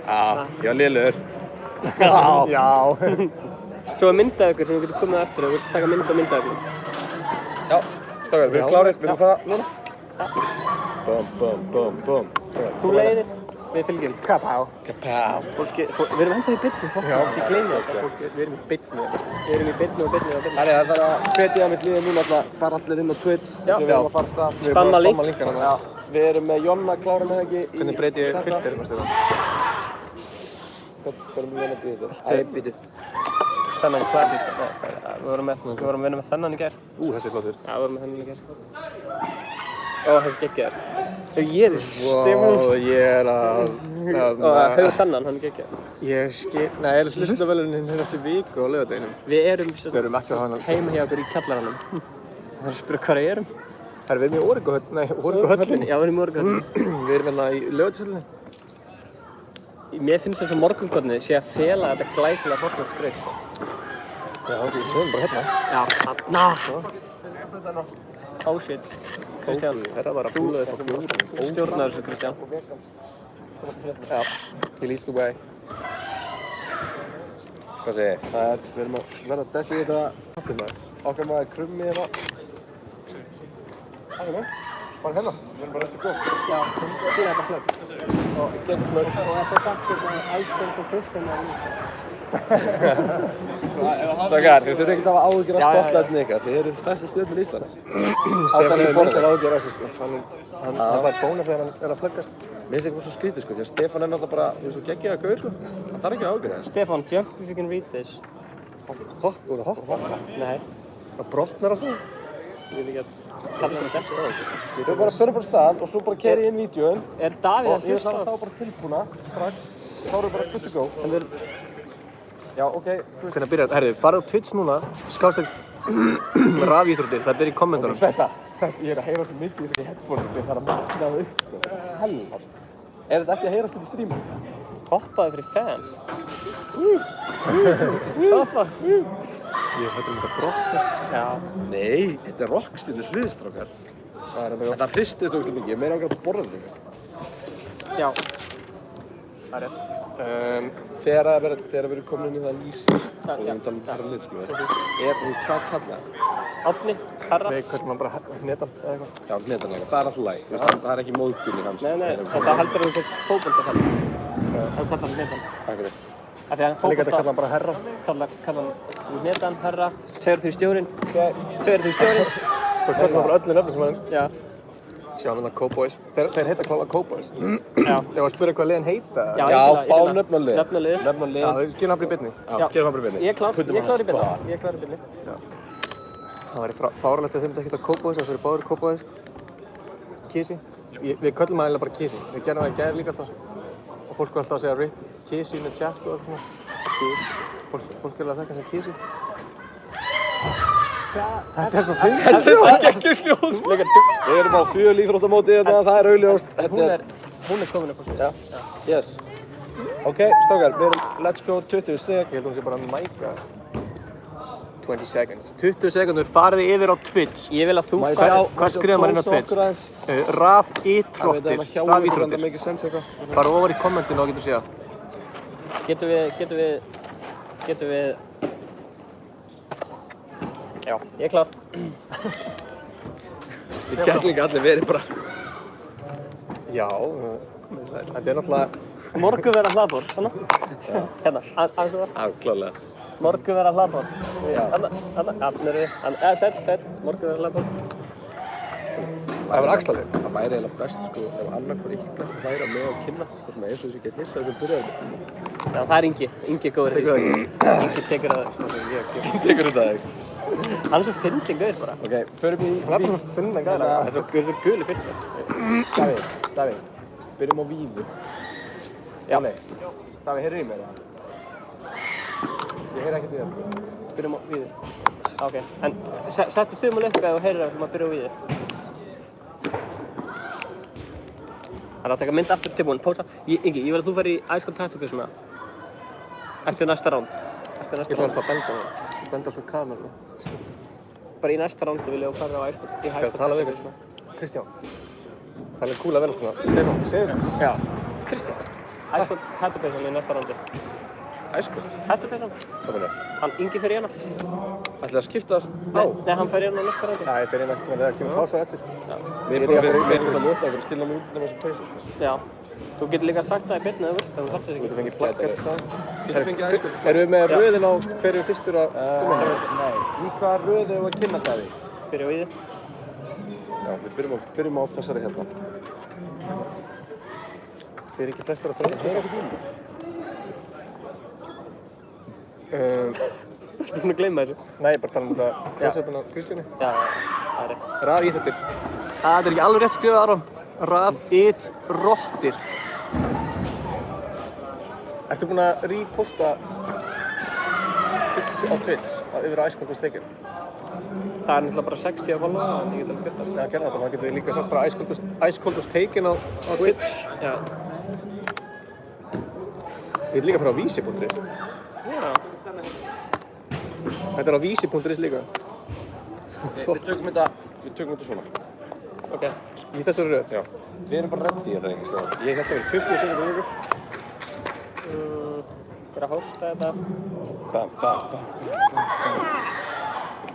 Já, ég var lélur. Já. Svo er mynd af ykkur sem við getum komið á eftir og við vilt taka mynd af ykkur. Já, strákar, við erum klárir. Við erum að fara núna. Bum, bum, bum, bum. Þú leiðir, við fylgjum. Kapá. Kapá. Við erum ennþá í byrni, fólk. Ég gleymi þetta. Við erum í byrni. Við erum í byrni og byrni og byrni. Það er að hvetja mitt liðið núna að fara allir inn á Twitch. Já. Við erum að fara af stað. Spamma link. Já, við erum með Jonna klára með ekki. Hvernig breyti ég filterinn á stöðan? Hvað erum við að býða þetta? Æ, býtu. Þennan klassíska. Við vorum að vinna með þennan í gær. Þessi er flottur. Já, við vorum með þennan í gær. Ó, þessi geggjaður. Ég er Stefán. Ég er að... Hefur þennan, hann er geggjaður. Ég skil... Nei, ég er hlustavelunin hér eftir viku á laugardeginum. Við erum erum ekki á hana. heima hjá okkur í kjallaranum. Það er að spyrja hvað við erum. Herra, við erum í Origo-höllinni. Já, við erum í Origo-höllinni. Við erum hérna í laugardagshöllinni. Mér finnst þess að morgunkornið sé að fela þetta glæsilega Fortnite-skraut, sko. Já, við höfum bara hérna. Já, þarna. Oh shit. Kristján. Herra var að púla upp á fjórum. Stjórnar þessu, Kristján. Já, he leads the way. Hvað segir ég? Það er, við erum að verða að dekka í þetta okkar maður krummi hérna. Það er nú, bara hérna. Við erum bara eftir góð. Já, síðan þetta flögg. Og getur flögg. Og þetta er samt hérna Æsland og Kristján að líka. Strákar, þið þurfum ekkert að hafa áhyggjur af spotlightinu ykkar. Þið eru stærstu stjórnir Íslands. Stefán er fólk að ágjöra þessu, sko. Hann var bóna þegar hann er að flögga. Mér finnst eitthvað svo skrítið, sko. Því að Stefán er náttúrulega bara, þú veist, svo geggjaða gaur, sko. Það þarf ekki að ágjöra það. Stefán, jump if you can read this. Hopp, þú voru hopp. Nei, Það brotnar á þú. ég vil ekki að kalla hann besta á þetta. Við bara förum bara stað og svo bara keyri inn vídeoinn. Er Davíð Og að ég hlusta þarf á þá bara tilbúna, strax. Þá erum við bara good to go. Já, ok. Hvernig byrjar þetta? Herði, farið á Twitch núna, skásteg rafíþróttir, það byrjar í kommentunum. Þetta, ég er að heyra svo mikið í þessu headphone-u, ég þarf að makna það upp, sko. Helvart. Er þetta ekki að heyrast þetta í streamu? Hoppaði fyrir fans. Hoppa. Ég hættur þetta brotnar. Já. Nei, þetta er rockstjörnu sviðstrákar. Það er þetta Þetta hristist okkur mikið, ég meira okkar að borða þetta. Já. Það er rétt. Þegar við erum komin inn í það lýs og við erum talað um herra lit, sko, hvað kalla það? Árni, herra. Við köllum hann bara hnetan eða eitthvað. Já, hnetanlega, það er alltaf læg, það er ekki móðgun í hans. Nei, þetta heldur að þú sett fótboltafell. Það kallar hann hnetan. Takk fyrir. Af því að Það er líka að kalla hann bara herra. kallar hann hnetan, herra, 2-3 stjórinn. 2-3 stjórinn. Það kallum hann bara öllu nöfnum sem hann... Já. Sjáum hérna Cowboys. Þeir heita klála Cowboys. Já. Ég var að spyrja hvað liðin heita. Já, fá nöfnalið. Nöfnalið. Já, þeir gerum hann bara í byrni. Já, gerum hann bara í byrni. Ég er klár í byrni. Ég er klár í byrni. Það væri fáralegt að þeim þetta heita Cowboys, það fyrir báður Cowboys. Kisi. Við köllum hann eiginlega bara Kisi. Við gerum það í gær líka alltaf. Og fólk var alltaf að segja RIP Kisi in the chat og eitthvað svona. Fólk er að þekka sem Kisi. Þetta er svo fint. Þetta er svo geggjur hljóð. Við erum á fjölíþróttamóti hérna, það er augljóst. Hún er komin upp á sig. Já, yes. Ok, strákar, við erum let's go 20 sek. Ég held að hún sé bara að mæka. 20 seconds. 20 sekundur farið yfir á Twitch. Ég vil að þú Hvað skrifar maður inn á Twitch? Raf Íþróttir. Raf Íþróttir. Fara ofar í kommentinu og getur séð. Getum við... Já, ég er klár. Ég gæti líka allir verið bara... Já, þetta er náttúrulega... Morgun verða hlaðborð, svona. Hérna, aðeins þú það. Já, klálega. Morgun verða hlaðborð. Hérna, sæll, morgun verða hlaðborð. Það var axlalið. Það væri eiginlega best, sko, ef annarkvar ykkar væri að með að kynna. Svona eins og þessi gett hissa þegar við byrjaðum. Já, það er Ingi. Ingi er góður. Ingi tekur það. Tekur þetta þig? Hann er svo fyndin gauður bara. Ok, förum í... Það er bara svo fyndin gæra. Það er svo guli fylgir. Davíð, byrjum á víðu. Já. Davíð, heyrðu í mér það? Ég heyri ekkert í þér. Byrjum á víðu. Ok, en settu þumul upp eða þú heyrir að þú maður byrja á víðu. Það er að taka mynd aftur tilbúin, pósa. Ingi, ég vil að þú fær í Ice Cold Tactical svona. Eftir næsta ránd. Ég þarf alltaf að benda það. Ég benda alltaf kameruna. Bara í næsta rándu vil ég að fara á Ice Cold. Skal ég tala við ykkur? Kristján. Það er cool að vera svona. Stefán, segðu það. Já. Kristján. Ice Cold Tactical í næsta rándu. Ice Cold? Tactical. Hvað meina? Hann Ingi fer í hana. Ætlaði að skiptast á? Nei, hann fer í hana á næsta rándu. Já, ég fer inn eftir þegar kemur pása eftir. Við erum bara að nota ykkur og skilja út nema þessu pausu, sko. Já. Þú getur líka sagt það í byrnu eða þú þarft þess ekki. Þú getur fengið plakkar í staðinn. Getur fengið Ice Cold? Erum við með röðin á hverju fyrstur að koma? Nei. Í hvaða röð hefur við að kynna það í? Byrja á víðu. Já, við byrjum á þessari hérna. Við erum ekki flestur að þrjóða. Ertu búinn að gleyma þessu? Nei, ég bara tala um þetta close-upin á Kristjáni. Já, það er rétt. Raf Íþróttir. Það er ekki alveg rétt skrifað, Aron. Raf Íþróttir. Ertu búinn að reposta á Twitch yfir Ice Cold steikinn? Það er náttúrulega bara 60 að followa, en ég get alveg gert það. Já, gerða þetta. Það getur líka sagt bara Ice Cold steikinn á Twitch. Já. Þið getur líka að fara á vísi.is. Já. Þetta er á vísi.is líka. Við tökum þetta svona. Ok. Í þessari röð? Já. Við erum bara ready þetta einhvers staðar. Ég held að vera 20 sekundur ykkur. Fyrir að hósta þetta. Bam.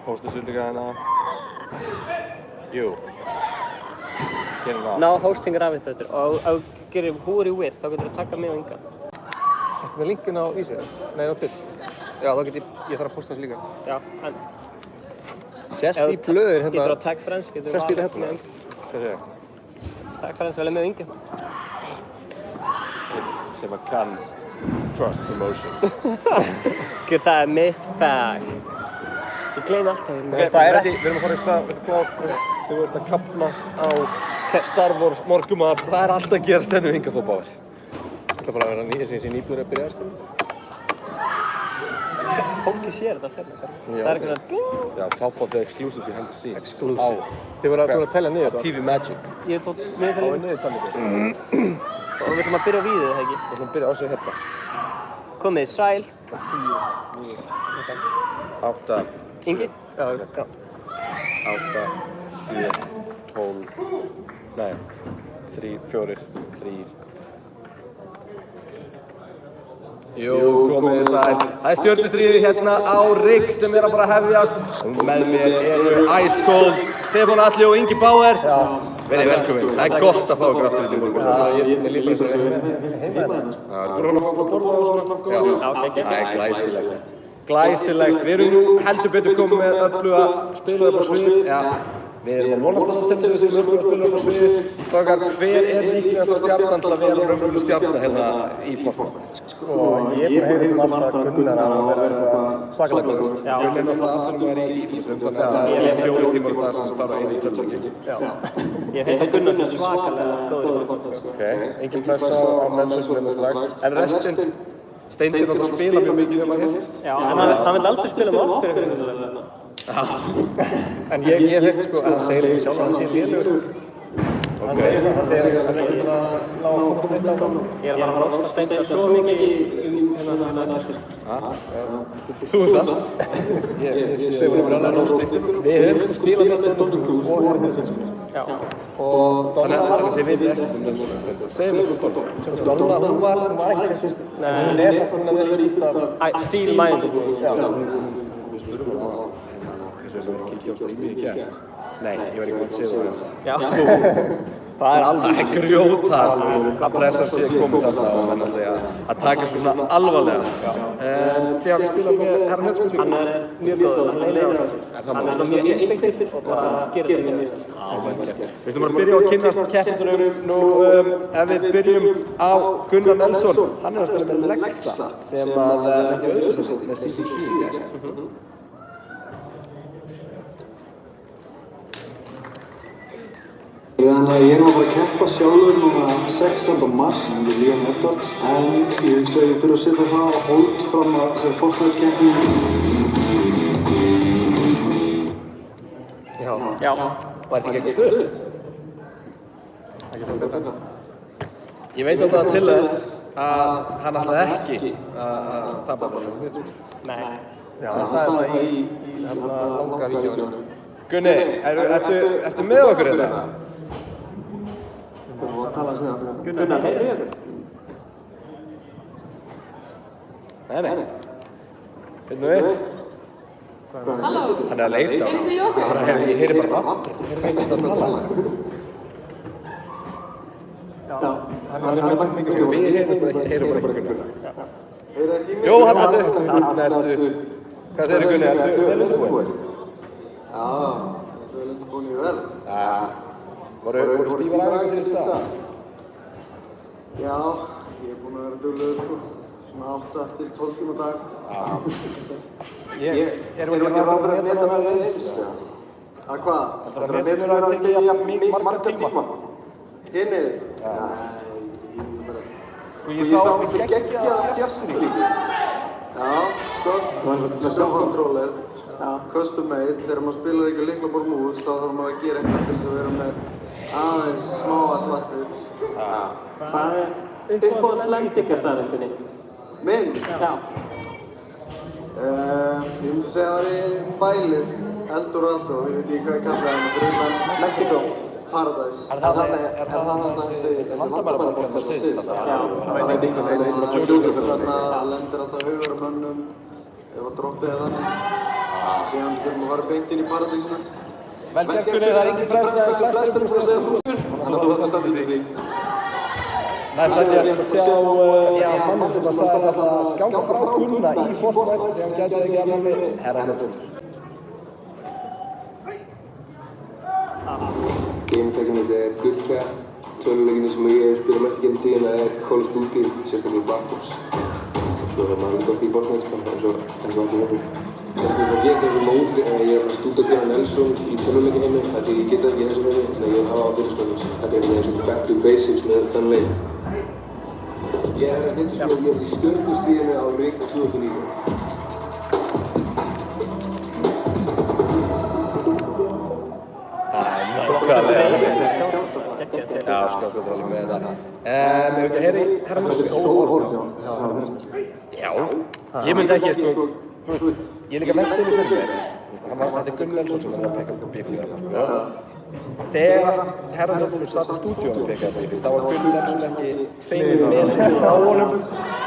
Hósta svo líka hérna. Jú. Gerum það. Ná hosting rafið þetta og ef þú gerir húri with þá getur þú taka mig og Inga. Ertu með linkin á vísi? Nei, á Twitch. Já, þá get ég þarf að posta þessu líka. Já, en... Sést í blöðir hérna. Getur að tag friends, getur Sést í þetta hérna. Hvað segir ég? Tag friends vel með Inga. Sem að kann cross promotion. Gud, það er mitt fag. Ég gleymi alltaf hérna. Það er ekki. Við erum að fara í stað, þetta er klokk. Þú ert að kapna á Star Wars morgumat. Það er alltaf að gerast hennu Inga þó báðir. Það ætla bara að vera eins og ég sé nýbúinn að byrja, sko. Fólki sér þetta hérna. Það er ekki svona... Já, þá fá þau exclusive behind the scenes. Exclusive. Þið voru að tella niður það. TV Magic. Ég tók niður til líka. Og við ætlum að byrja á víðu, það ekki? Við ætlum að byrja á sig hérna. Komið sæl. 8. Ingi? Já. 8, 7, 12, nei, 3, 4, 3. Jú, komið sæl. Það er stjörnustríði hérna á Riggs sem er að fara að hefjast. Með mér eru Ice Cold, Stefán Atli og Ingi Bauer. Verið velkomin. Það er gott að fá ykkur aftur í morgun. Já, ég líka eins og heima þetta. Það er búin að borða og svona. Já, ok. Það er glæsilegt. Glæsilegt. Við erum heldur betur komið með öllu að spila upp á svið. Já. Við erum að vonast alltaf til þess að við erum að spila upp á svið. Strákar, hver er líklegasta stjarnan til að vera raunveruleg stjarna hérna í Fortnite? Sko, ég er að heyra alltaf Gunnar að vera svakalega góður. Já. Gunnar er náttúrulega allir að vera í íþróttum, þannig að það er 4 tímar á dag sem þarf að einu í töluleiki. Já. Ég heit að Gunnar er svakalega góður í Fortnite. Ok, engin pressa á mennsum hérna strax. En restinn, Steindi náttúrulega spila mjög mikið um að hitt. Já, en hann vil aldrei spila með okkur eitthvað. En ég hef heyrt sko, en hann segir ekki sjálf að hann sé lélegur. Hann segir ekki að hann er ekki að ná að komast neitt á hann. Ég er bara að rosta Steindi svo mikið í hérna næstu. Þú það? Ég spila bara alveg rósti. Við höfum spilað með Donald Cruz og Herra Nilsson. Já. Og Donna, þið veitir ekkert um það. Segjum við frá Donna. Donna, hún var ekkert sem sýst. Hún samt hún að vera ítt af Stílmæðingu. Já. Við spurum á þessu sem við kíkja á streamið í gær. Nei, ég var ekki að segja það. Já. Það er alveg grjótar að pressa sig komið þarna og menn að taka svona alvarlega. Þið hafið spilað með Herra Nilsson? Hann er mjög góður, hann leiðir á þessu. Hann er svona mjög einbeittur og bara gerir þetta mjög vist. Við ætlum að byrja á að kynnast keppendunum. Nú, ef við byrjum á Gunnar Nelson, hann er að spila með Lexa sem að ekki auðvitað með CC7. Þannig að ég er að fara að keppa sjálfur núna 16. mars með Leon Edwards en ég hugsa að ég þurfa að setja það á hold fram að þessari Fortnite-keppni. Já. Var þetta ekki stutt? Ég veit að það til þess að hann ætlaði ekki að tapa þessum hlut. Nei. Já, hann sagði það í langa vídeóinu. Gunni, ertu með okkur þetta? Gunnar, heyrðu ég okkur? Nei. Hérna við? Halló? Hann er að leita á Heyrðu þið okkur? Ég heyri bara vatn. Ég heyri ekki að tala. Já. Hann er bara mikið og við heyrum bara ekki Gunnar. Jó, hann ertu. Hvað segir Gunni? Ertu vel undirbúinn? Já, vel undirbúinn í verð. Voru stífar aðeins síðustu dag? Já, ég er búinn að vera duglegur sko. Svona 8 til 12 tíma á dag. Erum við ekki að ráða fyrir að neta með það eins? Að hvað? Það er að neta að tekja marga tíma. Hinnið? Og ég sá ekki geggja fjastring. Já, sko, með sjálfkontróler, custom made, þegar maður spilar ekki lyklaborð moves þá þarf maður að gera eitthvað til þess að vera með aðeins smá advantage. Hvað er uppáhalds lendingarstaðurinn þinni? Minn? Já. Ég myndi segja að það er bælið, Eldorado, ég veit ekki hvað ég kallaði hana fyrir utan Mexico. Paradise. Er það þessi vandamælaborg að sýst þetta? Já. Það veit ekki hvað það er. Þarna lendir alltaf haugar af mönnum ef að droppið er þannig. Síðan getum við að fara beint inn í Paradísina. Velgerkunni, það er engin pressa í flestum að segja þúsur. Þannig að þú ætti að standa í því. Næst ætti ég að sjá mannin sem að sagði að ganga frá Gunna í Fortnite þegar hann gæti ekki að við Herra Nilsson. Gameteknið er gullfæð. Töluleikinni sem ég hef spilað mest í gegnum tíðina er Call of Duty, sérstaklega Black Ops. Svo er maður líka í Fortnite, eins og allir nefnum. Hvernig ég fór að gera þessu mót er að ég er að fara að stúta Gunnar Nelson í töluleikaheimi af því ég get það ekki í þessum heimi, en ég vil hafa á fyrirspönnum. Þetta er eins og back to basics með þann leik. Ég er að vinda ég er í stjörnustríðinu á Rík 2019. Já, skjáskvöldur alveg með það. Erum við ekki að heyra í Herra Nilsson? Já. Ég myndi ekki, sko, þú veist, ég er líka veltið inn í fyrir mér. Þetta er Gunnar Nelson sem er að peka upp bífið þarna. Þegar Herra Nilsson satt í stúdíónu að peka upp bífið, þá var Gunnar Nelson ekki fengið með frá honum.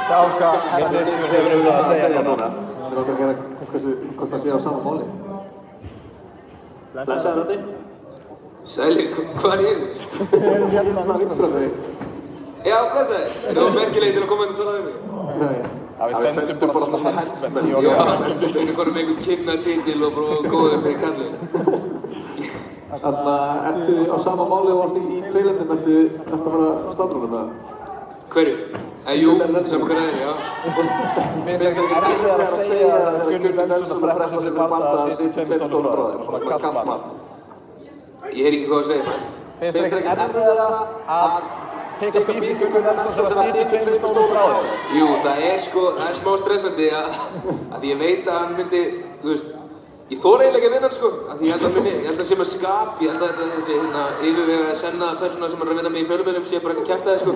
Sjá hvað Herra Nilsson hefur að segja hérna núna. Það er okkar að gera hvað það sé á sama máli. Blessaður Róti. Sælir, hvað er ég? Við erum hérna að vinstra með þig. Já, blessaður. Það var merkilegt til að koma inn og tala við mig. Nei. Við sendum bara svona hensmenn. Já, við erum bara með einhvern kynna-titil og bara góður fyrir kallin. Þannig að ertu á sama máli og varst í trailernum, ertu að fara staðrúnum með það? Hverju? Jú, sem hvað það er, já. Finnst þér ekki erfiðar að segja að Gunnar Nelson að pressa sig barða að sitja 2 stónum bróðir, svona kallmat? Ég heyr ekki hvað að segja, menn. Finnst þér ekki erfiðar að peka bífið Gunnar Nelson sem að sitja 2 stónum bróðir? Jú, það er smá stressandi að ég veit að hann myndi, þú veist, ég þóra eiginlega ekki að vinna hann, sko, af því ég held að hann sé með skap, ég held að þessi yfirvega senna persóna sem er að vinna mig í fjölmiðlum sé bara ekki að kjæfta þið, sko.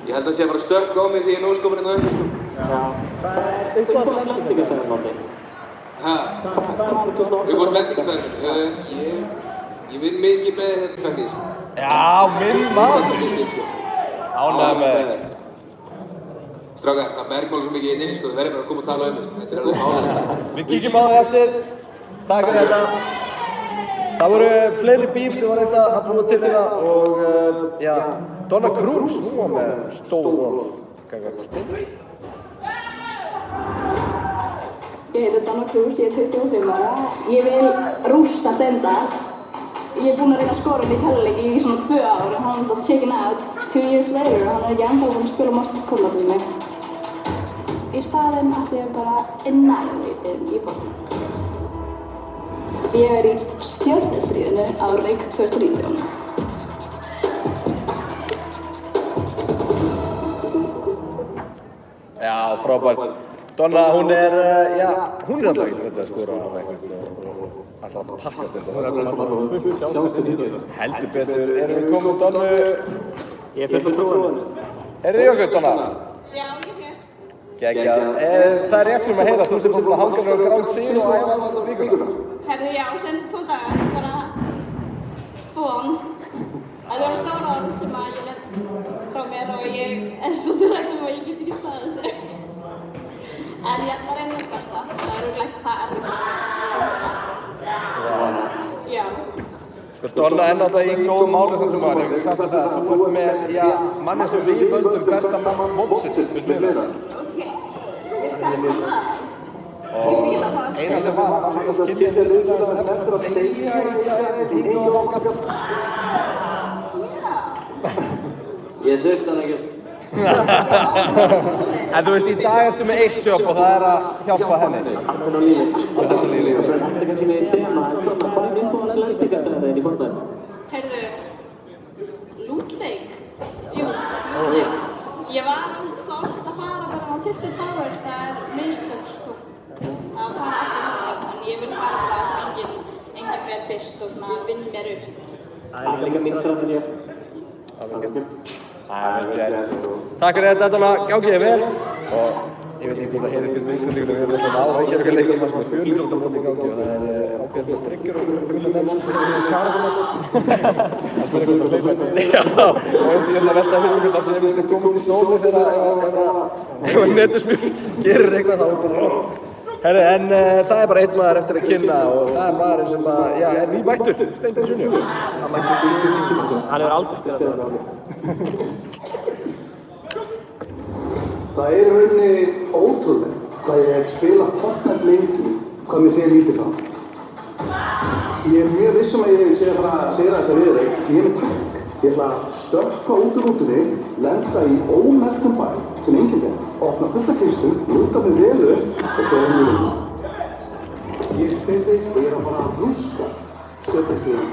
Ég held að hann sé að fara að stökkva á mig því ég er nóskopin hérna öðru, sko. Uppáhaldslendingarstæðin? Uppáhaldslendingarstæðin? Ég vinn mikið með þetta fækið, sko. Já, minn maður! Ánægður með þig. Strákar, það bergmálar svo mikið inni, sko, þið verður bara að koma og tala þetta, þetta alveg ánægður. Við kíkjum á það eftir. Takk fyrir þetta. Það voru fleiri bíf sem var þetta að búa til þetta og Donna Cruz, hún var með stór orð. Ég heiti Donna Cruz, ég er 25 ára. Ég vil rústa Stenda. Ég er búinn að reyna að skora hann í tölvuleiki í svona 2 ár og hann var taken out 2 years later og hann er ekki ennþá búinn að spila markakólat við mig. Í staðinn ætti ég bara annihilate í Fortnite. Ég er í stjörnustríðinu á Reykjavík 2019. Já, frábært. Donna, hún er alltaf ekki þetta að skora á eitthvað og alltaf að pakkast þetta. Hún er alltaf fullt sjálfstæðin í þetta. Heldur betur, erum við komið Donnu? Ég er fullt trúan. Erum þið okkur, Donna? Já, ég er. Geggjað. Það er rétt sem að heyra, þú sem búinn að hanga með grátt sín og æfa þetta vikuna. Herðu, já, senst 2 dagar, bara full-on. Það voru stóra orð sem að ég lett frá mér og ég er svo þrættum og ég get ekki staðist þau. En ég ætla að reyna mitt besta. Það er örugglega það erfitt. Já. Sko, Donna er náttúrulega í góðum málum sem var. Ég vil sagt það, þú ert með, manni sem við völdum besta mann mótsins við hliðina. Ok, við kannum það. Og eina sem var að skilja þessu eftir að deyja í góðum okkar. Ég þurfti hann ekkert. En þú veist, í dag ertu með 1 jobb og það er að hjálpa henni. Alltaf á lífi. Alltaf á lífi. Og svo er þetta kannski með þema. Hvað er uppáhaldslendingarstæðin þín í Fortnite? Heyrðu, lútleik. Jú, lútleik. Ég var svo oft að fara bara á Tilted Towers, það er mistök, sko. Það fara allir húnum, en ég vil fara það sem enginn fer fyrst og svona vinn mér upp. Það er líka mín strategi. Takk fyrir þetta, Donna, gangi þér vel. Og ég veit ekki hvort það heyrist í vinsendingunum, við erum alltaf á Reykjavíkurleikum þar sem er 4 í gangi og það er ákveðið tryggjur og nefnum sem er karafunnet. Það spyrir hvort það hleypa þetta. Já, og veist ég að velta fyrir hvort það sem myndi komast í sóli þegar ef netusmjör gerir eitthvað þá er bara rótt. Herri, en það er bara einn maður eftir að kynna og það er maðurinn sem er nýmættur, Steindór Sunnu. Hann hefur aldrei spilað þetta. Það er rauninni ótrúlegt hvað ég hef spilað Fortnite lengi, hvað mér fer lítið frá. Ég er mjög viss að ég sé að fara að segja þessa viðreik því ég er með takk. Ég ætla að stökkva út úr rútunni, lenda í ómerktum bæ sem enginn fer, opna fullt af kistum, rúta mig vel upp og fara inn í rútunni. Ég er Steindi og ég er að fara að rústa stjörnustríðinu.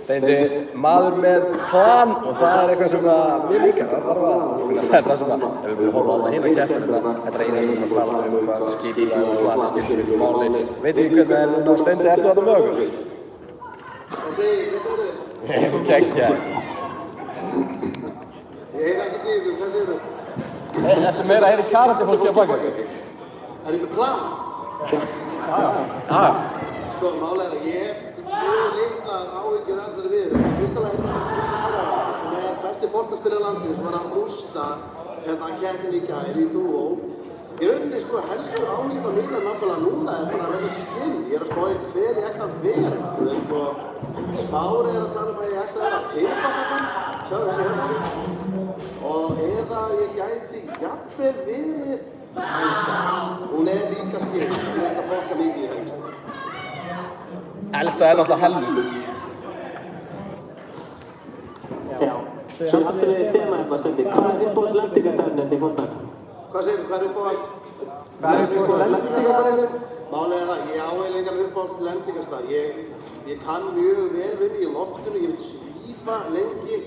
Steindi, maður með plan og það er eitthvað sem við líka, það er það sem ef við viljum horfa á alla hina keppnina, þetta er eina sem tala hvað skipulag og plani skiptir ykkur máli. Veit ekki hvernig, en Steindi, ertu þetta með okkur? Hvað segir þið? Hvernig eru þið? Gekkja. Ég heyr ekki í ykkur, hvað segir þið? Ertu meira að heyra karate fólki á baka? Er ykkur plan? Sko, málega er að ég hef mjög litlar áhyggjur af þessari viðreik. Fyrsta lagi er Smára sem er besti Fortnite-spilar landsins sem var að rústa keppni í gær í dúó. Í rauninni, sko, helstu áhyggjurnar mínar náttúrulega núna er bara að vera skinn. Ég er að spá hver ég ætti að vera. Þú veist, sko, Smári er að tala um að ég ætti að vera pipatakkan, sjáðu þessi hérna. Og eða ég gæti jafnvel verið Elsa. Hún er líka skinn, hún er ekki að fokka mikið í henni. Elsa er náttúrulega helvur. Já. Svo aftur við þema eitthvað Steindi. Hvað er uppáhaldslendingarstæðin þín í Fortnite? Hvað segir þú? Hvað er uppáhalds? Málið er það, ég á eiginlega engan uppáhaldslendingarstað. Ég kann mjög vel við mig í loftinu, ég vil svífa lengi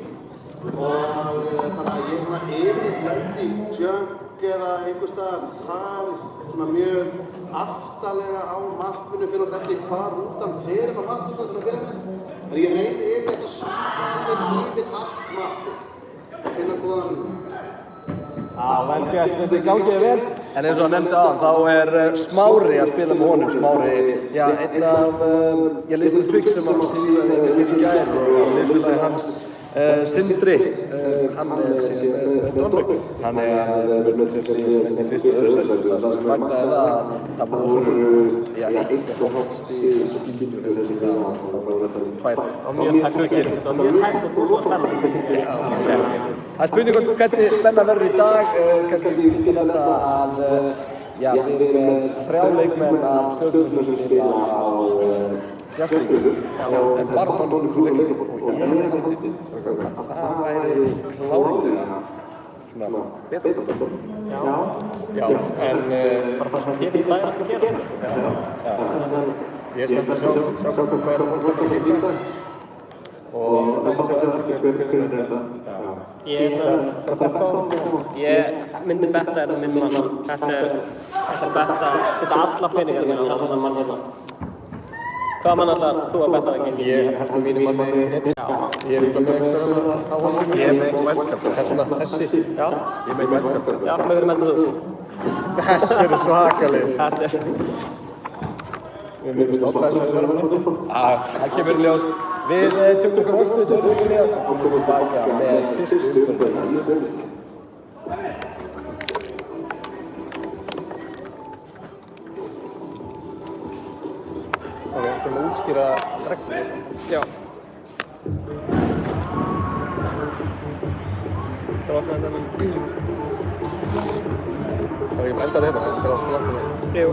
og þannig að ég er svona yfirleitt lendi í junk eða einhver staðar það svona mjög aftarlega á mappinu fyrir að eftir hvað rútan fer inn á mappinu svona til að vera með. En ég reyni yfirleitt að snúa yfir allt mappið. Finna góðan. Vel gert, þetta gangi vel. En eins og hann nefndi aðan, þá Smári að spila með honum. Smári, já, einn af, ég lýst með Twix sem hann síðan í gær og liðsfélagi hans Sindri, hann síðan með Donlug. Hann með í fyrstu öðursættu. Það sem magnaði það voru, já, eitthvað hókst í skýtur þessi tvær á mjög tækt hlutir. Það var mjög tækt og svo spennandi. Það spurning hvernig spenna verður í dag, kannski fyrir þetta að við erum með 3 leikmenn af Stjörnunum sem spila á Jasmínu en bara Donlug sem leikmenn og ég held að það væri klárlega svona betra. Já, en bara það sem þér finnst það að gera. Ég er spennt að sjá hvað er að fólk að gera og það er þetta. Ég myndi betta þetta minn mann. Þetta er betta, setja alla peningar mína á þennan mann hérna. Hvaða mann ætlar þú að betta ekki? Ég held að mínum manni ég er með ekstra á honum. Ég er með wildcard. Hérna, þessi. Já. Ég er með wildcard. Já, með hverju menn þú? Þessi eru svakalegir. Við myndum sláttræðis að vera með þetta. Það kemur í ljós. Við tökum krossbyrðu tölusinni og komum tilbaka með fyrstu umferðina í Stjörnunni. Ok, við þurfum að útskýra reglur og svona. Já. Skal opna þetta með? Það er ekki bara endað þetta, þetta er alltaf langt að það. Jú.